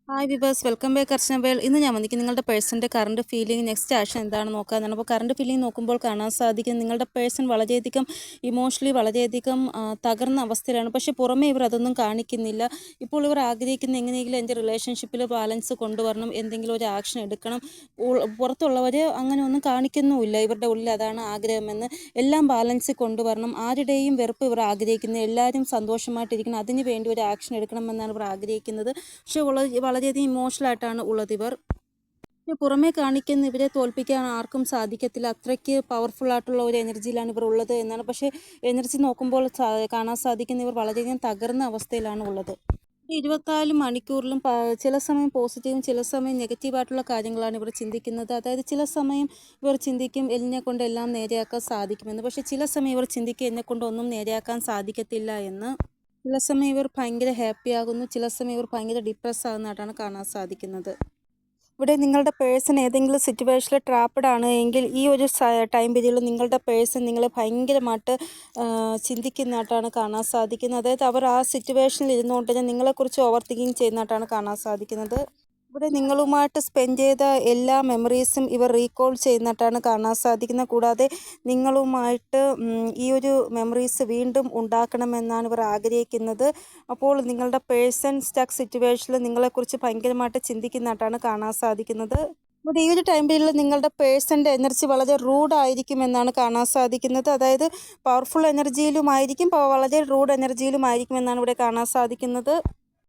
Hi viewers, welcome back അർച്ചനബേൽ. ഇന്ന് ഞാൻ വന്നിരിക്കും നിങ്ങളുടെ പേഴ്സൻ്റെ കറണ്ട് ഫീലിംഗ് നെക്സ്റ്റ് ആക്ഷൻ എന്താണെന്ന് നോക്കാമെന്നാണ്. അപ്പോൾ കറണ്ട് ഫീലിംഗ് നോക്കുമ്പോൾ കാണാൻ സാധിക്കും നിങ്ങളുടെ പേഴ്സൺ വളരെയധികം ഇമോഷണലി വളരെയധികം തകർന്ന അവസ്ഥയിലാണ്. പക്ഷേ പുറമേ ഇവർ അതൊന്നും കാണിക്കുന്നില്ല. ഇപ്പോൾ ഇവർ ആഗ്രഹിക്കുന്ന എങ്ങനെയെങ്കിലും എൻ്റെ റിലേഷൻഷിപ്പിൽ ബാലൻസ് കൊണ്ടുവരണം, എന്തെങ്കിലും ഒരു ആക്ഷൻ എടുക്കണം. പുറത്തുള്ളവർ അങ്ങനെ ഒന്നും കാണിക്കുന്നുമില്ല. ഇവരുടെ ഉള്ളിൽ അതാണ് ആഗ്രഹമെന്ന്. എല്ലാം ബാലൻസ് കൊണ്ടുവരണം. ആരുടെയും വെറുപ്പ് ഇവർ ആഗ്രഹിക്കുന്നത്, എല്ലാവരും സന്തോഷമായിട്ടിരിക്കണം, അതിന് വേണ്ടി ഒരു ആക്ഷൻ എടുക്കണമെന്നാണ് ഇവർ ആഗ്രഹിക്കുന്നത്. പക്ഷേ വളരെയധികം ഇമോഷണലായിട്ടാണ് ഉള്ളത് ഇവർ. പുറമേ കാണിക്കുന്ന ഇവരെ തോൽപ്പിക്കാൻ ആർക്കും സാധിക്കത്തില്ല. അത്രയ്ക്ക് പവർഫുൾ ആയിട്ടുള്ള ഒരു എനർജിയിലാണ് ഇവർ ഉള്ളത് എന്നാണ്. പക്ഷേ എനർജി നോക്കുമ്പോൾ കാണാൻ സാധിക്കുന്ന ഇവർ വളരെയധികം തകർന്ന അവസ്ഥയിലാണ് ഉള്ളത്. 24 മണിക്കൂറിലും ചില സമയം പോസിറ്റീവും ചില സമയം നെഗറ്റീവായിട്ടുള്ള കാര്യങ്ങളാണ് ഇവർ ചിന്തിക്കുന്നത്. അതായത് ചില സമയം ഇവർ ചിന്തിക്കും എന്നെക്കൊണ്ട് എല്ലാം നേരെയാക്കാൻ സാധിക്കുമെന്ന്. പക്ഷേ ചില സമയം ഇവർ ചിന്തിക്കും എന്നെക്കൊണ്ട് ഒന്നും നേരെയാക്കാൻ സാധിക്കത്തില്ല എന്ന്. ചില സമയം ഇവർ ഭയങ്കര ഹാപ്പി ആകുന്നു, ചില സമയം ഇവർ ഭയങ്കര ഡിപ്രസ് ആകുന്നതായിട്ടാണ് കാണാൻ സാധിക്കുന്നത്. ഇവിടെ നിങ്ങളുടെ പേഴ്സൺ ഏതെങ്കിലും സിറ്റുവേഷനിൽ ട്രാപ്പഡ് ആണ് എങ്കിൽ ഈ ഒരു ടൈം പീരീഡിൽ നിങ്ങളുടെ പേഴ്സൺ നിങ്ങളെ ഭയങ്കരമായിട്ട് ചിന്തിക്കുന്നതായിട്ടാണ് കാണാൻ സാധിക്കുന്നത്. അതായത് അവർ ആ സിറ്റുവേഷനിൽ ഇരുന്നുകൊണ്ട് തന്നെ നിങ്ങളെക്കുറിച്ച് ഓവർ തിങ്കിങ് ചെയ്യുന്നതായിട്ടാണ് കാണാൻ സാധിക്കുന്നത്. ഇവിടെ നിങ്ങളുമായിട്ട് സ്പെൻഡ് ചെയ്ത എല്ലാ മെമ്മറീസും ഇവർ റീകോൾ ചെയ്യുന്നതായിട്ടാണ് കാണാൻ സാധിക്കുന്നത്. കൂടാതെ നിങ്ങളുമായിട്ട് ഈ ഒരു മെമ്മറീസ് വീണ്ടും ഉണ്ടാക്കണമെന്നാണ് ഇവർ ആഗ്രഹിക്കുന്നത്. അപ്പോൾ നിങ്ങളുടെ പേഴ്സൺ സ്റ്റക്ക് സിറ്റുവേഷനിൽ നിങ്ങളെക്കുറിച്ച് ഭയങ്കരമായിട്ട് ചിന്തിക്കുന്നതായിട്ടാണ് കാണാൻ സാധിക്കുന്നത്. ഇവിടെ ഈ ഒരു ടൈമിൽ നിങ്ങളുടെ പേഴ്സൻ്റെ എനർജി വളരെ റൂഡായിരിക്കും എന്നാണ് കാണാൻ സാധിക്കുന്നത്. അതായത് പവർഫുൾ എനർജിയിലുമായിരിക്കും, വളരെ റൂഡ് എനർജിയിലുമായിരിക്കും എന്നാണ് ഇവിടെ കാണാൻ സാധിക്കുന്നത്.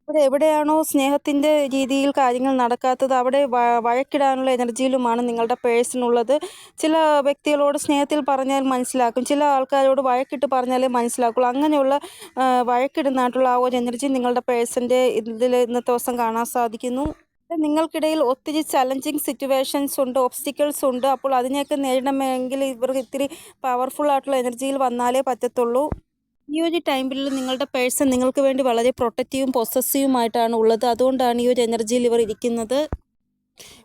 ഇവിടെ എവിടെയാണോ സ്നേഹത്തിൻ്റെ രീതിയിൽ കാര്യങ്ങൾ നടക്കാത്തത് അവിടെ വഴക്കിടാനുള്ള എനർജിയിലുമാണ് നിങ്ങളുടെ പേഴ്സണുള്ളത്. ചില വ്യക്തികളോട് സ്നേഹത്തിൽ പറഞ്ഞാൽ മനസ്സിലാക്കും, ചില ആൾക്കാരോട് വഴക്കിട്ട് പറഞ്ഞാലേ മനസ്സിലാക്കുള്ളൂ. അങ്ങനെയുള്ള വഴക്കിടുന്നതായിട്ടുള്ള ആ ഒരു എനർജി നിങ്ങളുടെ പേഴ്സൻ്റെ ഇതിൽ ഇന്നത്തെ ദിവസം കാണാൻ സാധിക്കുന്നു. നിങ്ങൾക്കിടയിൽ ഒത്തിരി ചലഞ്ചിങ് സിറ്റുവേഷൻസ് ഉണ്ട്, ഒബ്സ്റ്റിക്കിൾസ് ഉണ്ട്. അപ്പോൾ അതിനെയൊക്കെ നേരിടണമെങ്കിൽ ഇവർക്ക് ഇത്തിരി പവർഫുൾ ആയിട്ടുള്ള എനർജിയിൽ വന്നാലേ പറ്റത്തുള്ളൂ. ഈ ഒരു ടൈമിൽ നിങ്ങളുടെ പേഴ്സൺ നിങ്ങൾക്ക് വേണ്ടി വളരെ പ്രൊട്ടക്റ്റീവും പൊസസീവുമായിട്ടാണ് ഉള്ളത്. അതുകൊണ്ടാണ് ഈ ഒരു എനർജിയിൽ ഇവർ ഇരിക്കുന്നത്.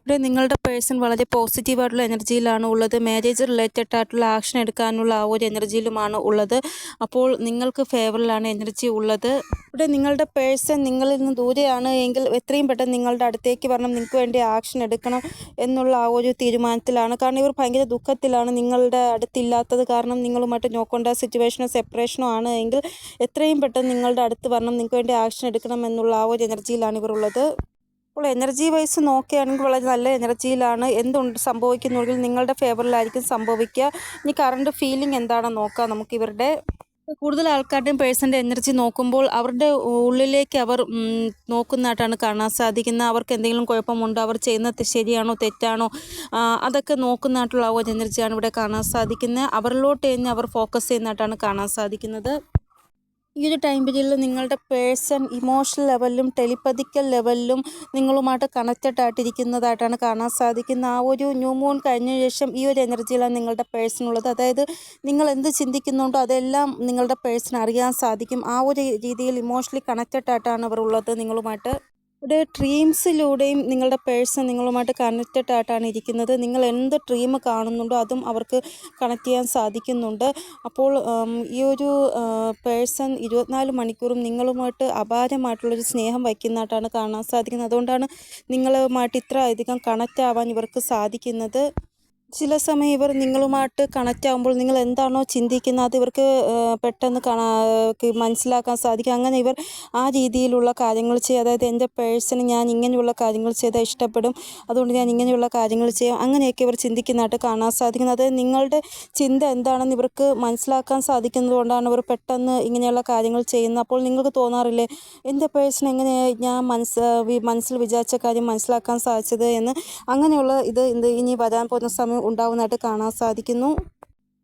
ഇവിടെ നിങ്ങളുടെ പേഴ്സൺ വളരെ പോസിറ്റീവായിട്ടുള്ള എനർജിയിലാണ് ഉള്ളത്. മാരേജ് റിലേറ്റഡ് ആയിട്ടുള്ള ആക്ഷൻ എടുക്കാനുള്ള ആ ഒരു എനർജിയിലുമാണ് ഉള്ളത്. അപ്പോൾ നിങ്ങൾക്ക് ഫേവറിലാണ് എനർജി ഉള്ളത്. ഇവിടെ നിങ്ങളുടെ പേഴ്സൺ നിങ്ങളിൽ നിന്ന് ദൂരെയാണ് എങ്കിൽ എത്രയും പെട്ടെന്ന് നിങ്ങളുടെ അടുത്തേക്ക് വരണം, നിങ്ങൾക്ക് വേണ്ടി ആക്ഷൻ എടുക്കണം എന്നുള്ള ആ ഒരു തീരുമാനത്തിലാണ്. കാരണം ഇവർ ഭയങ്കര ദുഃഖത്തിലാണ് നിങ്ങളുടെ അടുത്തില്ലാത്തത് കാരണം. നിങ്ങളുമായിട്ട് നോ കോണ്ടാക്ട് സിറ്റുവേഷനോ സെപ്പറേഷനോ ആണ് എങ്കിൽ എത്രയും പെട്ടെന്ന് നിങ്ങളുടെ അടുത്ത് വരണം, നിങ്ങൾക്ക് വേണ്ടി ആക്ഷൻ എടുക്കണം എന്നുള്ള ആ ഒരു എനർജിയിലാണ് ഇവർ ഉള്ളത്. അപ്പോൾ എനർജി വൈസ് നോക്കുകയാണെങ്കിൽ വളരെ നല്ല എനർജിയിലാണ്. എന്തുണ്ട് സംഭവിക്കുന്നെങ്കിൽ നിങ്ങളുടെ ഫേവറിലായിരിക്കും സംഭവിക്കുക. ഇനി കറണ്ട് ഫീലിംഗ് എന്താണെന്ന് നോക്കാം നമുക്ക്. ഇവരുടെ കൂടുതൽ ആൾക്കാരുടെയും പേഴ്സൻ്റെ എനർജി നോക്കുമ്പോൾ അവരുടെ ഉള്ളിലേക്ക് അവർ നോക്കുന്നതായിട്ടാണ് കാണാൻ സാധിക്കുന്നത്. അവർക്ക് എന്തെങ്കിലും കുഴപ്പമുണ്ടോ, അവർ ചെയ്യുന്നത് ശരിയാണോ തെറ്റാണോ, അതൊക്കെ നോക്കുന്നതായിട്ടുള്ള ആ ഒരു എനർജിയാണ് ഇവിടെ കാണാൻ സാധിക്കുന്നത്. അവരിലോട്ട് തന്നെ അവർ ഫോക്കസ് ചെയ്യുന്നതായിട്ടാണ് കാണാൻ സാധിക്കുന്നത്. ഈ ഒരു ടൈം പീരീഡിൽ നിങ്ങളുടെ പേഴ്സൺ ഇമോഷണൽ ലെവലിലും ടെലിപ്പതിക്കൽ ലെവലിലും നിങ്ങളുമായിട്ട് കണക്റ്റഡ് ആയിട്ടിരിക്കുന്നതായിട്ടാണ് കാണാൻ സാധിക്കുന്നത്. ആ ഒരു ന്യൂ മൂൺ കഴിഞ്ഞ ശേഷം ഈ ഒരു എനർജിയിലാണ് നിങ്ങളുടെ പേഴ്സൺ ഉള്ളത്. അതായത് നിങ്ങൾ എന്ത് ചിന്തിക്കുന്നുണ്ടോ അതെല്ലാം നിങ്ങളുടെ പേഴ്സൺ അറിയാൻ സാധിക്കും. ആ ഒരു രീതിയിൽ ഇമോഷണലി കണക്റ്റഡ് ആയിട്ടാണ് അവർ ഉള്ളത് നിങ്ങളുമായിട്ട്. ഇവിടെ ഡ്രീംസിലൂടെയും നിങ്ങളുടെ പേഴ്സൺ നിങ്ങളുമായിട്ട് കണക്റ്റഡ് ആയിട്ടാണ് ഇരിക്കുന്നത്. നിങ്ങൾ എന്ത് ഡ്രീം കാണുന്നുണ്ടോ അതും അവർക്ക് കണക്ട് ചെയ്യാൻ സാധിക്കുന്നുണ്ട്. അപ്പോൾ ഈ ഒരു പേഴ്സൺ 24 മണിക്കൂറും നിങ്ങളുമായിട്ട് അപാരമായിട്ടുള്ളൊരു സ്നേഹം വയ്ക്കുന്നതായിട്ടാണ് കാണാൻ സാധിക്കുന്നത്. അതുകൊണ്ടാണ് നിങ്ങളുമായിട്ട് ഇത്ര അധികം കണക്റ്റ് ആവാൻ ഇവർക്ക് സാധിക്കുന്നത്. ചില സമയം ഇവർ നിങ്ങളുമായിട്ട് കണക്റ്റ് ആകുമ്പോൾ നിങ്ങൾ എന്താണോ ചിന്തിക്കുന്നത് അത് ഇവർക്ക് പെട്ടെന്ന് മനസ്സിലാക്കാൻ സാധിക്കും. അങ്ങനെ ഇവർ ആ രീതിയിലുള്ള കാര്യങ്ങൾ ചെയ്യും. അതായത് എൻ്റെ പേഴ്സണ് ഞാൻ ഇങ്ങനെയുള്ള കാര്യങ്ങൾ ചെയ്താൽ ഇഷ്ടപ്പെടും, അതുകൊണ്ട് ഞാൻ ഇങ്ങനെയുള്ള കാര്യങ്ങൾ ചെയ്യാം, അങ്ങനെയൊക്കെ ഇവർ ചിന്തിക്കുന്നതായിട്ട് കാണാൻ സാധിക്കുന്നത്. അതായത് നിങ്ങളുടെ ചിന്ത എന്താണെന്ന് ഇവർക്ക് മനസ്സിലാക്കാൻ സാധിക്കുന്നത് കൊണ്ടാണ് ഇവർ പെട്ടെന്ന് ഇങ്ങനെയുള്ള കാര്യങ്ങൾ ചെയ്യുന്നത്. അപ്പോൾ നിങ്ങൾക്ക് തോന്നാറില്ലേ എൻ്റെ പേഴ്സൺ എങ്ങനെ ഞാൻ മനസ്സിൽ വിചാരിച്ച കാര്യം മനസ്സിലാക്കാൻ സാധിച്ചത് എന്ന്. അങ്ങനെയുള്ള ഇത് ഇനി വരാൻ പോകുന്ന സമയം ഉണ്ടാവുന്നതായിട്ട് കാണാൻ സാധിക്കുന്നു.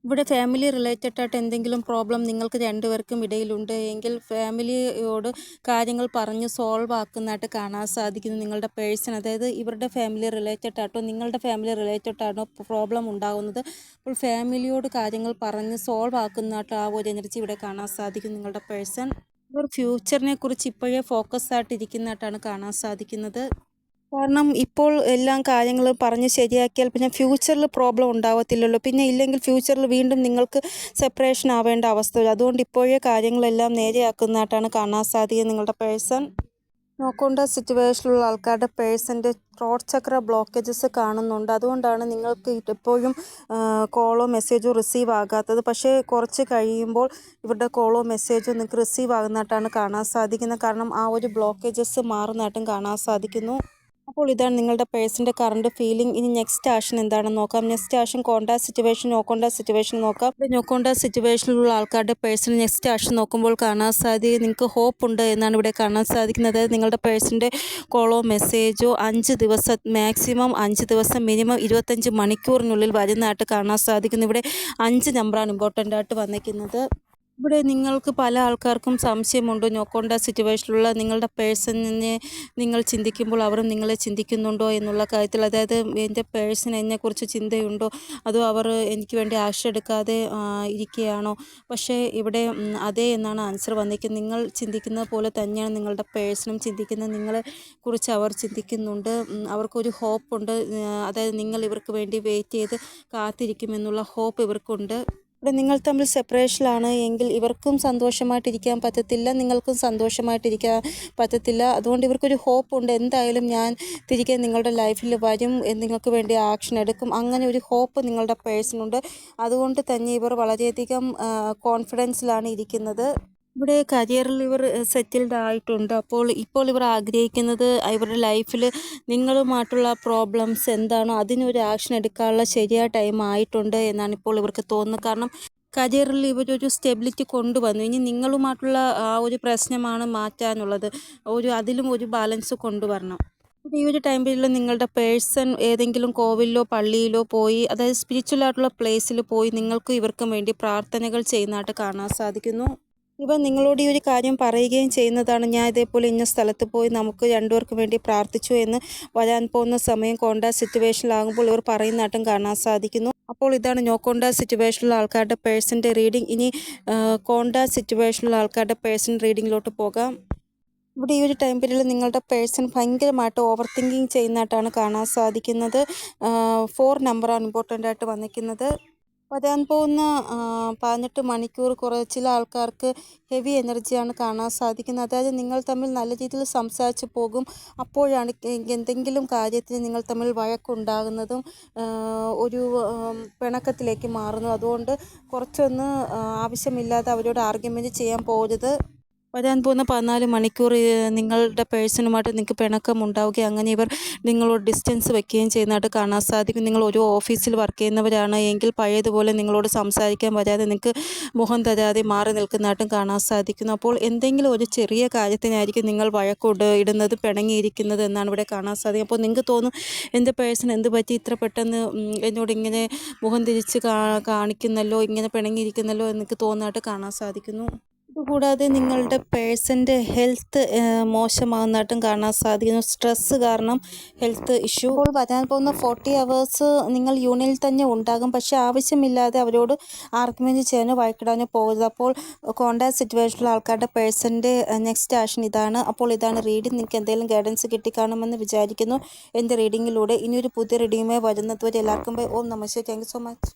ഇവിടെ ഫാമിലി റിലേറ്റഡ് ആയിട്ട് എന്തെങ്കിലും പ്രോബ്ലം നിങ്ങൾക്ക് രണ്ടുപേർക്കും ഇടയിലുണ്ട് എങ്കിൽ ഫാമിലിയോട് കാര്യങ്ങൾ പറഞ്ഞ് സോൾവ് ആക്കുന്നതായിട്ട് കാണാൻ സാധിക്കുന്നു നിങ്ങളുടെ പേഴ്സൺ. അതായത് ഇവരുടെ ഫാമിലി റിലേറ്റഡ് ആയിട്ടോ നിങ്ങളുടെ ഫാമിലി റിലേറ്റഡ് ആയിട്ടോ പ്രോബ്ലം ഉണ്ടാകുന്നത്. അപ്പോൾ ഫാമിലിയോട് കാര്യങ്ങൾ പറഞ്ഞ് സോൾവ് ആക്കുന്നതായിട്ട് ആ ഒരു എനർജി ഇവിടെ കാണാൻ സാധിക്കും നിങ്ങളുടെ പേഴ്സൺ. ഇവർ ഫ്യൂച്ചറിനെ കുറിച്ച് ഇപ്പോഴേ ഫോക്കസ് ആയിട്ടിരിക്കുന്നതായിട്ടാണ് കാണാൻ സാധിക്കുന്നത്. കാരണം ഇപ്പോൾ എല്ലാം കാര്യങ്ങളും പറഞ്ഞ് ശരിയാക്കിയാൽ പിന്നെ ഫ്യൂച്ചറിൽ പ്രോബ്ലം ഉണ്ടാവത്തില്ലല്ലോ. പിന്നെ ഇല്ലെങ്കിൽ ഫ്യൂച്ചറിൽ വീണ്ടും നിങ്ങൾക്ക് സെപ്പറേഷൻ ആവേണ്ട അവസ്ഥ വരും. അതുകൊണ്ട് ഇപ്പോഴേ കാര്യങ്ങളെല്ലാം നേരെയാക്കുന്നതായിട്ടാണ് കാണാൻ സാധിക്കുന്നത് നിങ്ങളുടെ പേഴ്സൺ. നോക്കേണ്ട സിറ്റുവേഷനിലുള്ള ആൾക്കാരുടെ പേഴ്സൻ്റെ ത്രോട്ട് ചക്ര ബ്ലോക്കേജസ് കാണുന്നുണ്ട്. അതുകൊണ്ടാണ് നിങ്ങൾക്ക് എപ്പോഴും കോളോ മെസ്സേജോ റിസീവ് ആകാത്തത്. പക്ഷേ കുറച്ച് കഴിയുമ്പോൾ ഇവരുടെ കോളോ മെസ്സേജോ നിങ്ങൾക്ക് റിസീവ് ആകുന്നതായിട്ടാണ് കാണാൻ സാധിക്കുന്നത്. കാരണം ആ ഒരു ബ്ലോക്കേജസ് മാറുന്നതായിട്ടും കാണാൻ സാധിക്കുന്നു. അപ്പോൾ ഇതാണ് നിങ്ങളുടെ പേഴ്സൻ്റെ കറണ്ട് ഫീലിംഗ്. ഇനി നെക്സ്റ്റ് ആക്ഷൻ എന്താണെന്ന് നോക്കാം. Next action contact situation, no contact situation നോക്കാം. ഇവിടെ നോ കോണ്ടാക്ട് സിറ്റുവേഷനിലുള്ള ആൾക്കാരുടെ പേഴ്സൺ നെക്സ്റ്റ് ആക്ഷൻ നോക്കുമ്പോൾ കാണാൻ സാധിക്കും നിങ്ങൾക്ക് ഹോപ്പ് ഉണ്ട് എന്നാണ് ഇവിടെ കാണാൻ സാധിക്കുന്നത്. അതായത് നിങ്ങളുടെ പേഴ്സൻ്റെ കോളോ മെസ്സേജോ 5 ദിവസം, മാക്സിമം 5 ദിവസം, മിനിമം 25 മണിക്കൂറിനുള്ളിൽ വരുന്നതായിട്ട് കാണാൻ സാധിക്കുന്നു. ഇവിടെ 5 നമ്പറാണ് ഇമ്പോർട്ടൻ്റ് ആയിട്ട് വന്നിരിക്കുന്നത്. ഇവിടെ നിങ്ങൾക്ക് പല ആൾക്കാർക്കും സംശയമുണ്ട് നോ കോണ്ടാക്ട് സിറ്റുവേഷനിലുള്ള നിങ്ങളുടെ പേഴ്സണിനെ നിങ്ങൾ ചിന്തിക്കുമ്പോൾ അവരും നിങ്ങളെ ചിന്തിക്കുന്നുണ്ടോ എന്നുള്ള കാര്യത്തിൽ. അതായത് എൻ്റെ പേഴ്സൺ എന്നെക്കുറിച്ച് ചിന്തയുണ്ടോ, അതോ അവർ എനിക്ക് വേണ്ടി ആക്ഷൻ എടുക്കാതെ ഇരിക്കുകയാണോ? പക്ഷേ ഇവിടെ അതെ എന്നാണ് ആൻസർ വന്നിരിക്കുന്നത്. നിങ്ങൾ ചിന്തിക്കുന്നത് പോലെ തന്നെയാണ് നിങ്ങളുടെ പേഴ്സണും ചിന്തിക്കുന്നത്. നിങ്ങളെ കുറിച്ച് അവർ ചിന്തിക്കുന്നുണ്ട്. അവർക്കൊരു ഹോപ്പുണ്ട്. അതായത് നിങ്ങൾ ഇവർക്ക് വേണ്ടി വെയിറ്റ് ചെയ്ത് കാത്തിരിക്കുമെന്നുള്ള ഹോപ്പ് ഇവർക്കുണ്ട്. ഇവിടെ നിങ്ങൾ തമ്മിൽ സെപ്പറേഷനിലാണ് എങ്കിൽ ഇവർക്കും സന്തോഷമായിട്ടിരിക്കാൻ പറ്റത്തില്ല, നിങ്ങൾക്കും സന്തോഷമായിട്ടിരിക്കാൻ പറ്റത്തില്ല. അതുകൊണ്ട് ഇവർക്കൊരു ഹോപ്പുണ്ട്, എന്തായാലും ഞാൻ തിരികെ നിങ്ങളുടെ ലൈഫിൽ വരും, നിങ്ങൾക്ക് വേണ്ടി ആക്ഷൻ എടുക്കും. അങ്ങനെ ഒരു ഹോപ്പ് നിങ്ങളുടെ പേഴ്സണുണ്ട്. അതുകൊണ്ട് തന്നെ ഇവർ വളരെയധികം കോൺഫിഡൻസിലാണ് ഇരിക്കുന്നത്. ഇവിടെ കരിയറിൽ ഇവർ സെറ്റിൽഡ് ആയിട്ടുണ്ട്. ഇപ്പോൾ ഇവർ ആഗ്രഹിക്കുന്നത് ഇവരുടെ ലൈഫിൽ നിങ്ങളുമായിട്ടുള്ള പ്രോബ്ലംസ് എന്താണോ അതിനൊരു ആക്ഷൻ എടുക്കാനുള്ള ശരിയായ ടൈം ആയിട്ടുണ്ട് എന്നാണ് ഇപ്പോൾ ഇവർക്ക് തോന്നുന്നത്. കാരണം കരിയറിൽ ഇവരൊരു സ്റ്റെബിലിറ്റി കൊണ്ടുവന്നു. ഇനി നിങ്ങളുമായിട്ടുള്ള ആ ഒരു പ്രശ്നമാണ് മാറ്റാനുള്ളത്. അതിലും ഒരു ബാലൻസ് കൊണ്ടുവരണം. ഈ ഒരു ടൈം പീരീഡിൽ നിങ്ങളുടെ പേഴ്സൺ ഏതെങ്കിലും കോവിലിലോ പള്ളിയിലോ പോയി, അതായത് സ്പിരിച്വൽ ആയിട്ടുള്ള പ്ലേസിൽ പോയി നിങ്ങൾക്കും ഇവർക്കും വേണ്ടി പ്രാർത്ഥനകൾ ചെയ്യുന്നതായിട്ട് കാണാൻ സാധിക്കുന്നു. ഇവ നിങ്ങളോട് ഈ ഒരു കാര്യം പറയുകയും ചെയ്യുന്നതാണ്. ഞാൻ ഇതേപോലെ ഇന്ന സ്ഥലത്ത് പോയി നമുക്ക് രണ്ടുപേർക്കും വേണ്ടി പ്രാർത്ഥിച്ചു എന്ന് വരാൻ പോകുന്ന സമയം കോണ്ടാക്ട് സിറ്റുവേഷനിലാകുമ്പോൾ ഇവർ പറയുന്നതായിട്ടും കാണാൻ സാധിക്കുന്നു. അപ്പോൾ ഇതാണ് നോ കോണ്ടാക്ട് സിറ്റുവേഷനിലുള്ള ആൾക്കാരുടെ പേഴ്സൻ്റെ റീഡിംഗ്. ഇനി കോണ്ടാക്ട് സിറ്റുവേഷനിലുള്ള ആൾക്കാരുടെ പേഴ്സൺ റീഡിങ്ങിലോട്ട് പോകാം. ഇവിടെ ഈ ഒരു ടൈം പീരീഡിൽ നിങ്ങളുടെ പേഴ്സൺ ഭയങ്കരമായിട്ട് ഓവർ തിങ്കിങ് ചെയ്യുന്നതായിട്ടാണ് കാണാൻ സാധിക്കുന്നത്. 4 നമ്പറാണ് ഇമ്പോർട്ടൻ്റ് ആയിട്ട് വന്നിരിക്കുന്നത്. വരാൻ പോകുന്ന 18 മണിക്കൂർ ചില ആൾക്കാർക്ക് ഹെവി എനർജിയാണ് കാണാൻ സാധിക്കുന്നത്. അതായത് നിങ്ങൾ തമ്മിൽ നല്ല രീതിയിൽ സംസാരിച്ച് പോകും. അപ്പോഴാണ് എന്തെങ്കിലും കാര്യത്തിന് നിങ്ങൾ തമ്മിൽ വഴക്കുണ്ടാകുന്നതും ഒരു പിണക്കത്തിലേക്ക് മാറുന്നു. അതുകൊണ്ട് കുറച്ചൊന്ന് ആവശ്യമില്ലാതെ അവരോട് ആർഗ്യുമെൻറ്റ് ചെയ്യാൻ പോകരുത്. വരാൻ പോകുന്ന 14 മണിക്കൂർ നിങ്ങളുടെ പേഴ്സണുമായിട്ട് നിങ്ങൾക്ക് പിണക്കം ഉണ്ടാവുകയും അങ്ങനെ ഇവർ നിങ്ങളോട് ഡിസ്റ്റൻസ് വയ്ക്കുകയും ചെയ്യുന്നതായിട്ട് കാണാൻ സാധിക്കും. നിങ്ങൾ ഒരു ഓഫീസിൽ വർക്ക് ചെയ്യുന്നവരാണ് എങ്കിൽ പഴയതുപോലെ നിങ്ങളോട് സംസാരിക്കാൻ വരാതെ നിങ്ങൾക്ക് മുഖം തരാതെ മാറി നിൽക്കുന്നതായിട്ടും കാണാൻ സാധിക്കുന്നു. അപ്പോൾ എന്തെങ്കിലും ഒരു ചെറിയ കാര്യത്തിനായിരിക്കും നിങ്ങൾ ഇടുന്നത്, പിണങ്ങിയിരിക്കുന്നത് എന്നാണ് ഇവിടെ കാണാൻ സാധിക്കും. അപ്പോൾ നിങ്ങൾക്ക് തോന്നും എൻ്റെ പേഴ്സൺ എന്ത് പറ്റി ഇത്ര പെട്ടെന്ന് എന്നോട് ഇങ്ങനെ മുഖം തിരിച്ച് കാണിക്കുന്നല്ലോ, ഇങ്ങനെ പിണങ്ങിയിരിക്കുന്നല്ലോ എന്നൊക്കെ തോന്നുന്നതായിട്ട് കാണാൻ സാധിക്കുന്നു. ഇതുകൂടാതെ നിങ്ങളുടെ പേഴ്സൻ്റെ ഹെൽത്ത് മോശമാകുന്നതായിട്ടും കാണാൻ സാധിക്കുന്നു. സ്ട്രെസ്സ് കാരണം ഹെൽത്ത് ഇഷ്യൂ. ഇപ്പോൾ വരാൻ പോകുന്ന 40 അവേഴ്സ് നിങ്ങൾ യൂണിയനിൽ തന്നെ ഉണ്ടാകും. പക്ഷേ ആവശ്യമില്ലാതെ അവരോട് ആർഗ്യുമെൻറ്റ് ചെയ്യാനോ വഴക്കിടാനോ പോകരുത്. അപ്പോൾ കോണ്ടാക്ട് സിറ്റുവേഷനിലുള്ള ആൾക്കാരുടെ പേഴ്സൻ്റെ നെക്സ്റ്റ് ആക്ഷൻ ഇതാണ്. അപ്പോൾ ഇതാണ് റീഡിംഗ്. നിങ്ങൾക്ക് എന്തെങ്കിലും ഗൈഡൻസ് കിട്ടിക്കാണുമെന്ന് വിചാരിക്കുന്നു എൻ്റെ റീഡിങ്ങിലൂടെ. ഇനിയൊരു പുതിയ റീഡിങ്ങുമായി വരുന്നതുവരെ എല്ലാവർക്കും ബൈ. ഓം നമഃ ശിവായ. Thank you so much.